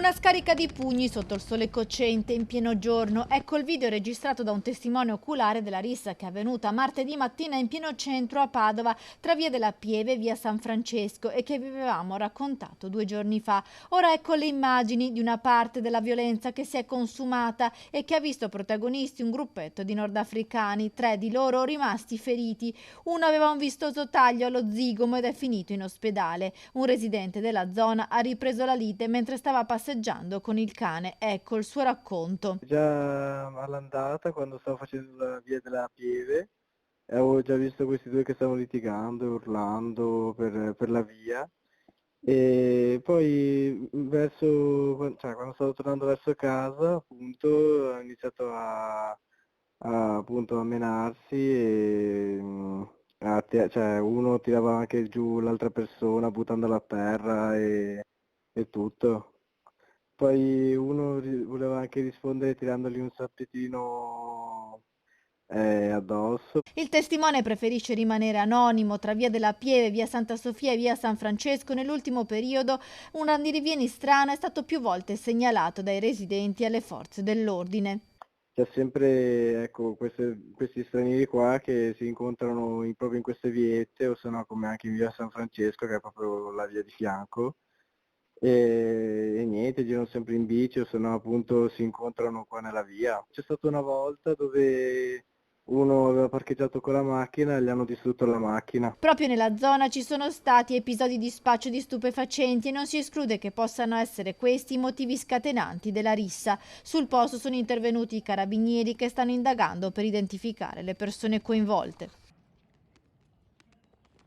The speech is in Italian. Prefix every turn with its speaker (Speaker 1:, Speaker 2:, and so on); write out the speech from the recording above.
Speaker 1: Una scarica di pugni sotto il sole cocente in pieno giorno. Ecco il video registrato da un testimone oculare della rissa che è avvenuta martedì mattina in pieno centro a Padova, tra via della Pieve e via San Francesco, e che vi avevamo raccontato 2 giorni fa. Ora ecco le immagini di una parte della violenza che si è consumata e che ha visto protagonisti un gruppetto di nordafricani, 3 di loro rimasti feriti. Uno aveva un vistoso taglio allo zigomo ed è finito in ospedale. Un residente della zona ha ripreso la lite mentre stava passeggiando con il cane. Ecco il suo racconto.
Speaker 2: Già all'andata, quando stavo facendo la via della Pieve, avevo già visto questi due che stavano litigando e urlando per la via. E poi quando stavo tornando verso casa, appunto, ho iniziato appunto a menarsi e cioè, uno tirava anche giù l'altra persona buttandola a terra e tutto. Poi uno voleva anche rispondere tirandogli un tappetino addosso.
Speaker 1: Il testimone preferisce rimanere anonimo. Tra via della Pieve, via Santa Sofia e via San Francesco nell'ultimo periodo un andirivieni strano è stato più volte segnalato dai residenti alle forze dell'ordine.
Speaker 2: C'è sempre, ecco, questi stranieri qua che si incontrano proprio in queste viette, o se no come anche in via San Francesco, che è proprio la via di fianco, e niente, girano sempre in bici, o se no appunto si incontrano qua nella via. C'è stata una volta dove uno aveva parcheggiato con la macchina e gli hanno distrutto la macchina.
Speaker 1: Proprio nella zona ci sono stati episodi di spaccio di stupefacenti e non si esclude che possano essere questi i motivi scatenanti della rissa. Sul posto sono intervenuti i carabinieri che stanno indagando per identificare le persone coinvolte.